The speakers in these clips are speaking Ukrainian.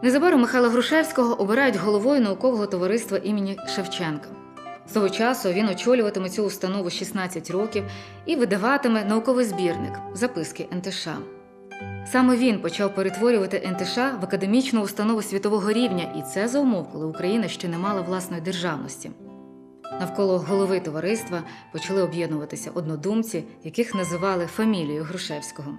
Незабаром Михайла Грушевського обирають головою наукового товариства імені Шевченка. З того часу він очолюватиме цю установу 16 років і видаватиме науковий збірник «Записки НТШ». Саме він почав перетворювати НТШ в академічну установу світового рівня, і це за умов, коли Україна ще не мала власної державності. Навколо голови товариства почали об'єднуватися однодумці, яких називали фамілією Грушевського.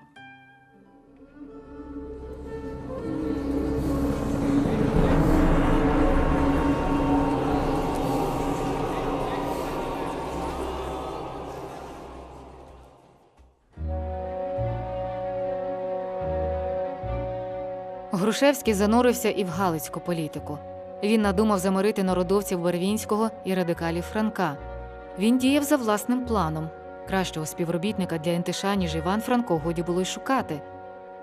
Грушевський занурився і в галицьку політику. Він надумав замирити народовців Барвінського і радикалів Франка. Він діяв за власним планом. Кращого співробітника для НТШ, ніж Іван Франко, годі було й шукати.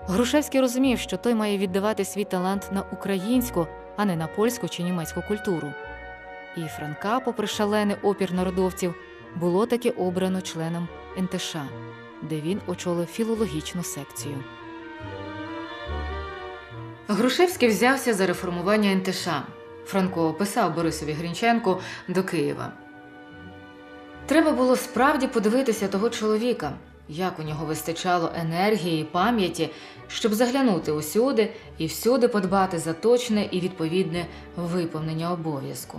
Грушевський розумів, що той має віддавати свій талант на українську, а не на польську чи німецьку культуру. І Франка, попри шалений опір народовців, було таки обрано членом НТШ, де він очолив філологічну секцію. Грушевський взявся за реформування НТШ. Франко описав Борисові Грінченку до Києва. Треба було справді подивитися того чоловіка, як у нього вистачало енергії і пам'яті, щоб заглянути усюди і всюди подбати за точне і відповідне виповнення обов'язку.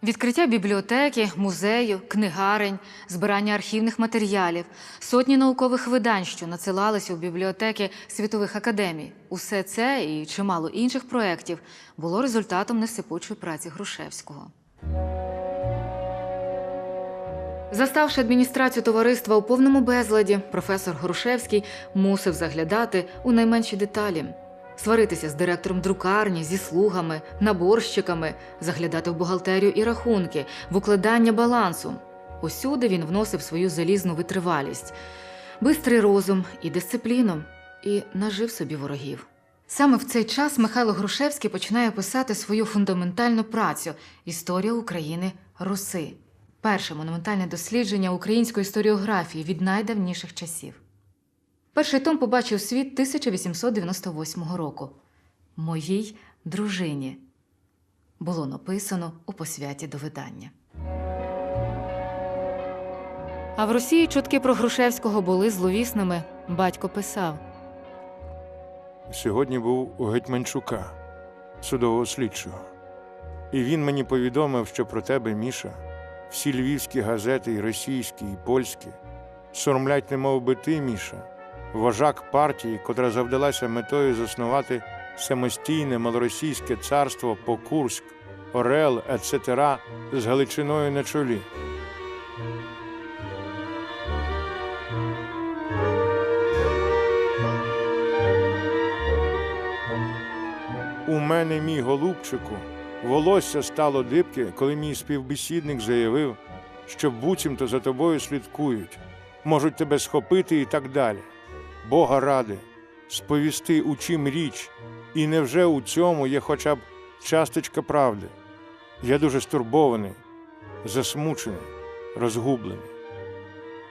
Відкриття бібліотеки, музею, книгарень, збирання архівних матеріалів, сотні наукових видань, що надсилалися у бібліотеки світових академій. Усе це і чимало інших проєктів було результатом несипучої праці Грушевського. Заставши адміністрацію товариства у повному безладі, професор Грушевський мусив заглядати у найменші деталі. Сваритися з директором друкарні, зі слугами, наборщиками, заглядати в бухгалтерію і рахунки, в укладання балансу. Усюди він вносив свою залізну витривалість, бистрий розум і дисципліну, і нажив собі ворогів. Саме в цей час Михайло Грушевський починає писати свою фундаментальну працю «Історія України Руси». Перше монументальне дослідження української історіографії від найдавніших часів. Перший том побачив світ 1898 року. «Моїй дружині» було написано у посвяті до видання. А в Росії чутки про Грушевського були зловісними. Батько писав: «Сьогодні був у Гетьманчука, судового слідчого. І він мені повідомив, що про тебе, Міша, всі львівські газети, і російські, і польські, соромлять, немов би ти, Міша, вожак партії, котра завдалася метою заснувати самостійне малоросійське царство Покурськ, Орел, etc. з Галичиною на чолі. У мене, мій голубчику, волосся стало дибке, коли мій співбесідник заявив, що буцімто за тобою слідкують, можуть тебе схопити і так далі. Бога ради, сповісти, у чим річ, і невже у цьому є хоча б часточка правди? Я дуже стурбований, засмучений, розгублений».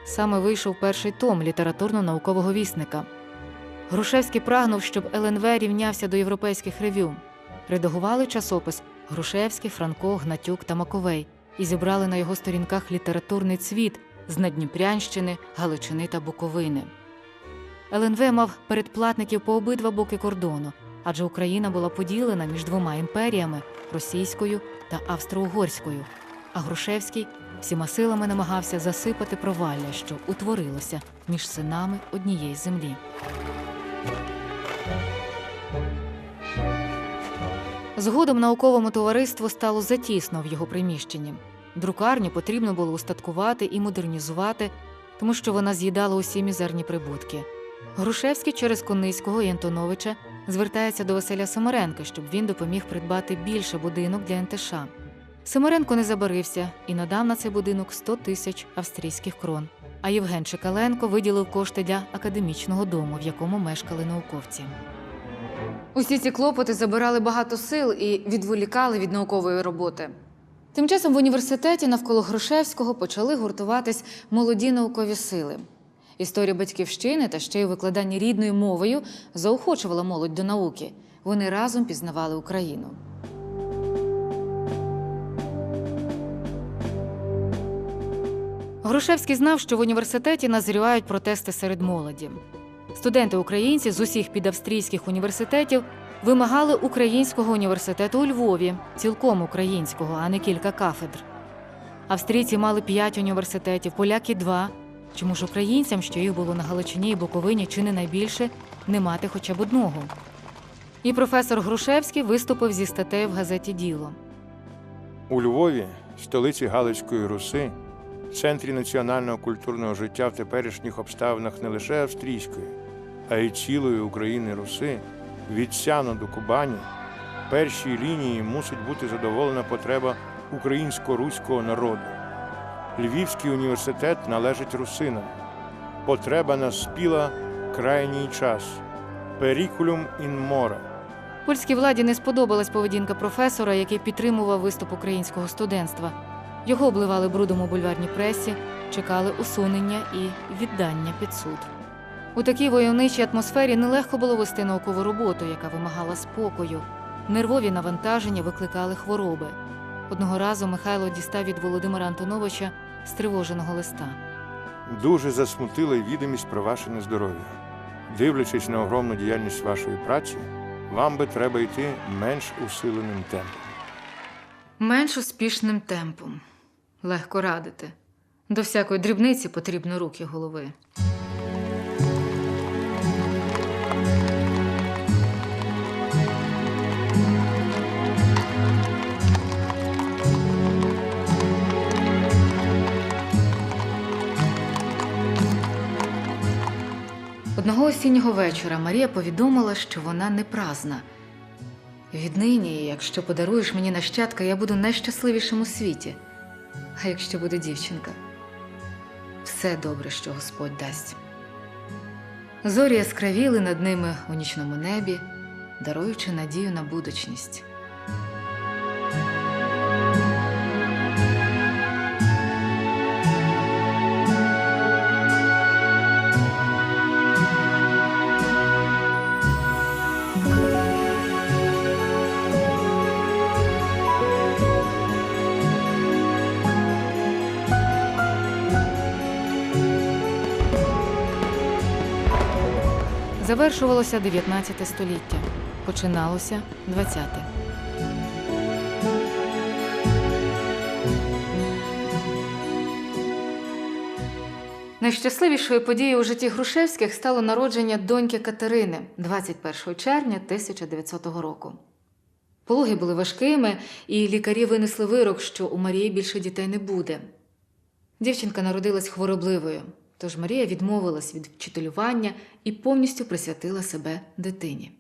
Саме вийшов перший том літературно-наукового вісника. Грушевський прагнув, щоб ЛНВ рівнявся до європейських ревю. Редагували часопис Грушевський, Франко, Гнатюк та Маковей і зібрали на його сторінках літературний цвіт з Надніпрянщини, Галичини та Буковини. ЛНВ мав передплатників по обидва боки кордону, адже Україна була поділена між двома імперіями – російською та австро-угорською, а Грушевський всіма силами намагався засипати провалля, що утворилося між синами однієї землі. Згодом науковому товариству стало затісно в його приміщенні. Друкарню потрібно було устаткувати і модернізувати, тому що вона з'їдала усі мізерні прибутки. Грушевський через Кониського і Антоновича звертається до Василя Семеренка, щоб він допоміг придбати більше будинок для НТШ. Семеренко не забарився і надав на цей будинок 100 тисяч австрійських крон, а Євген Чекаленко виділив кошти для академічного дому, в якому мешкали науковці. Усі ці клопоти забирали багато сил і відволікали від наукової роботи. Тим часом в університеті навколо Грушевського почали гуртуватись молоді наукові сили. Історія батьківщини та ще й викладання рідною мовою заохочувала молодь до науки. вони разом пізнавали Україну. Грушевський знав, що в університеті назрівають протести серед молоді. Студенти-українці з усіх підавстрійських університетів вимагали українського університету у Львові, цілком українського, а не кілька кафедр. Австрійці мали 5 університетів, поляки – 2. Чому ж українцям, що їх було на Галичині і Буковині чи не найбільше, не мати хоча б одного? І професор Грушевський виступив зі статтею в газеті «Діло». У Львові, столиці Галицької Руси, в центрі національного культурного життя в теперішніх обставинах не лише австрійської, а й цілої України Руси, від Сяну до Кубані, в першій лінії мусить бути задоволена потреба українсько-руського народу. Львівський університет належить русинам. Потреба наспіла крайній час. Перікулюм ін мора. Польській владі не сподобалась поведінка професора, який підтримував виступ українського студентства. Його обливали брудом у бульварній пресі, чекали усунення і віддання під суд. У такій войовничій атмосфері нелегко було вести наукову роботу, яка вимагала спокою. Нервові навантаження викликали хвороби. Одного разу Михайло дістав від Володимира Антоновича стривоженого листа. Дуже засмутила відомість про ваше нездоров'я. Дивлячись на огромну діяльність вашої праці, вам би треба йти менш усиленим темпом. Менш успішним темпом. Легко радити. До всякої дрібниці потрібно руки голови. Одного осіннього вечора Марія повідомила, що вона не праздна. Віднині, якщо подаруєш мені нащадка, я буду найщасливішим у світі. А якщо буде дівчинка? Все добре, що Господь дасть. Зорі яскравіли над ними у нічному небі, даруючи надію на будучність. Завершувалося 19 століття. Починалося 20-те. Найщасливішою подією у житті Грушевських стало народження доньки Катерини 21 червня 1900 року. Пологи були важкими, і лікарі винесли вирок, що у Марії більше дітей не буде. Дівчинка народилась хворобливою. Тож Марія відмовилась від вчителювання і повністю присвятила себе дитині.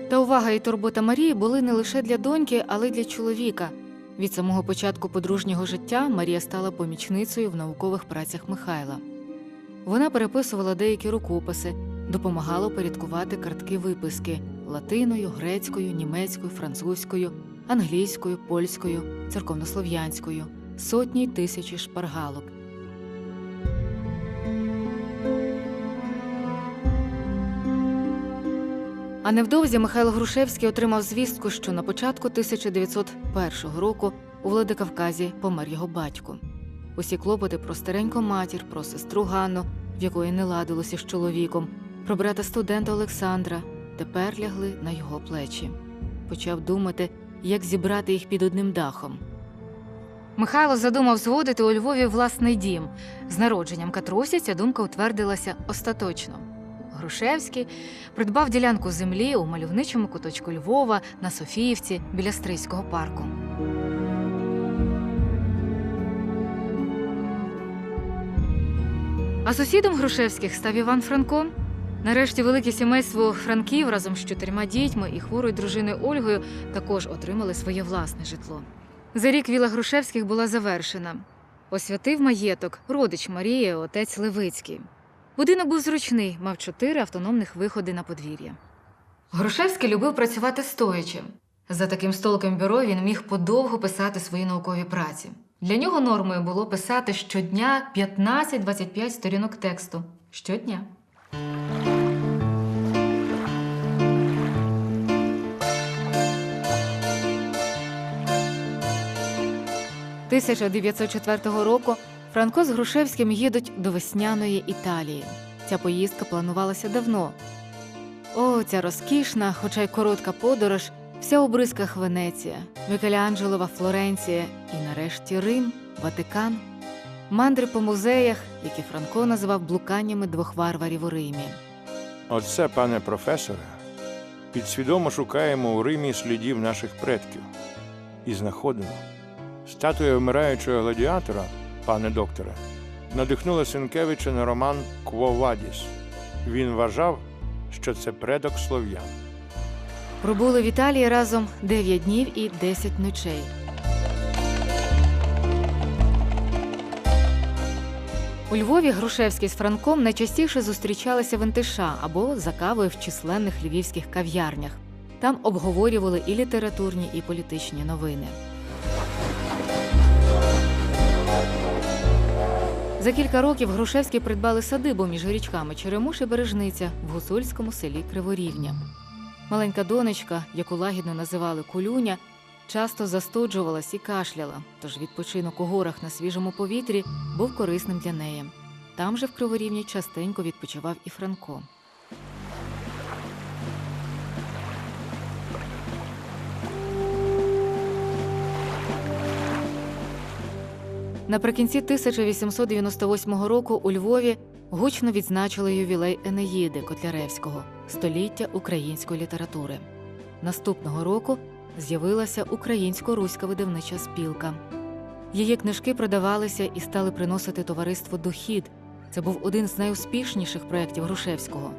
Та увага і турбота Марії були не лише для доньки, але й для чоловіка. Від самого початку подружнього життя Марія стала помічницею в наукових працях Михайла. Вона переписувала деякі рукописи, допомагала упорядкувати картки виписки латиною, грецькою, німецькою, французькою, англійською, польською, церковнослов'янською, сотні й тисячі шпаргалок. А невдовзі Михайло Грушевський отримав звістку, що на початку 1901 року у Владикавказі помер його батько. Усі клопоти про стареньку матір, про сестру Ганну, в якої не ладилося з чоловіком, про брата-студента Олександра, тепер лягли на його плечі. Почав думати, як зібрати їх під одним дахом. Михайло задумав зводити у Львові власний дім. З народженням Катрусі ця думка утвердилася остаточно. Грушевський придбав ділянку землі у мальовничому куточку Львова на Софіївці біля Стрийського парку. А сусідом Грушевських став Іван Франко. Нарешті велике сімейство Франків разом з 4 дітьми і хворою дружиною Ольгою також отримали своє власне житло. За рік віла Грушевських була завершена. Освятив маєток родич Марії, отець Левицький. Будинок був зручний, мав 4 автономних виходи на подвір'я. Грушевський любив працювати стоячи. За таким столиком бюро він міг подовго писати свої наукові праці. Для нього нормою було писати щодня 15-25 сторінок тексту. Щодня. 1904 року Франко з Грушевським їдуть до весняної Італії. Ця поїздка планувалася давно. О, ця розкішна, хоча й коротка подорож, вся у бризках Венеція, Мікеланджелова Флоренція і нарешті Рим, Ватикан. Мандри по музеях, які Франко називав блуканнями двох варварів у Римі. Оце, пане професоре, підсвідомо шукаємо у Римі слідів наших предків. І знаходимо. Статуя вмираючого гладіатора, пане докторе, надихнула Сенкевича на роман «Кво Вадіс». Він вважав, що це предок слов'ян. Пробули в Італії разом 9 днів і 10 ночей. У Львові Грушевський з Франком найчастіше зустрічалися в НТШ або за кавою в численних львівських кав'ярнях. Там обговорювали і літературні, і політичні новини. За кілька років Грушевський придбали садибу між річками Черемуш і Бережниця в гуцульському селі Криворівня. Маленька донечка, яку лагідно називали Кулюня, часто застуджувалась і кашляла, тож відпочинок у горах на свіжому повітрі був корисним для неї. Там же в Криворівні частенько відпочивав і Франко. Наприкінці 1898 року у Львові гучно відзначили ювілей Енеїди Котляревського – століття української літератури. Наступного року з'явилася Українсько-Руська видавнича спілка. Її книжки продавалися і стали приносити товариству дохід. Це був один з найуспішніших проєктів Грушевського.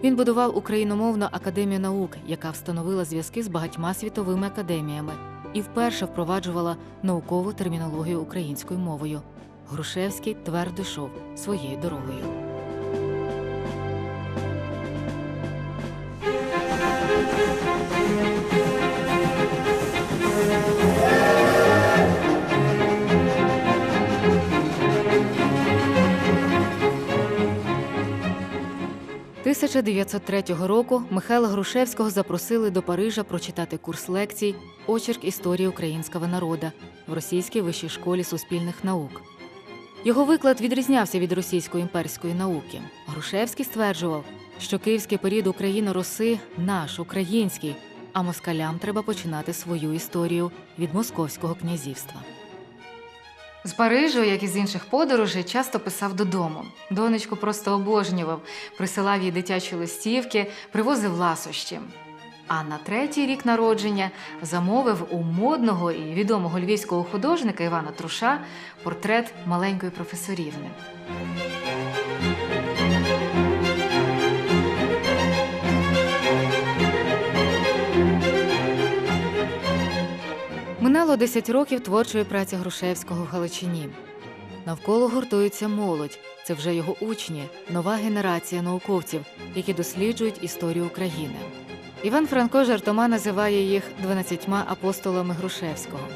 Він будував Україномовну академію наук, яка встановила зв'язки з багатьма світовими академіями і вперше впроваджувала наукову термінологію українською мовою. Грушевський твердо йшов своєю дорогою. – 1903 року Михайла Грушевського запросили до Парижа прочитати курс лекцій «Очерк історії українського народу» в Російській вищій школі суспільних наук. Його виклад відрізнявся від російської імперської науки. Грушевський стверджував, що київський період України-Руси – наш, український, а москалям треба починати свою історію від Московського князівства. З Парижу, як і з інших подорожей, часто писав додому. Донечку просто обожнював, присилав їй дитячі листівки, привозив ласощі. А на 3-й рік народження замовив у модного і відомого львівського художника Івана Труша портрет маленької професорівни. Минало 10 років творчої праці Грушевського в Галичині. Навколо гуртується молодь. Це вже його учні, нова генерація науковців, які досліджують історію України. Іван Франко жартома називає їх 12 апостолами Грушевського.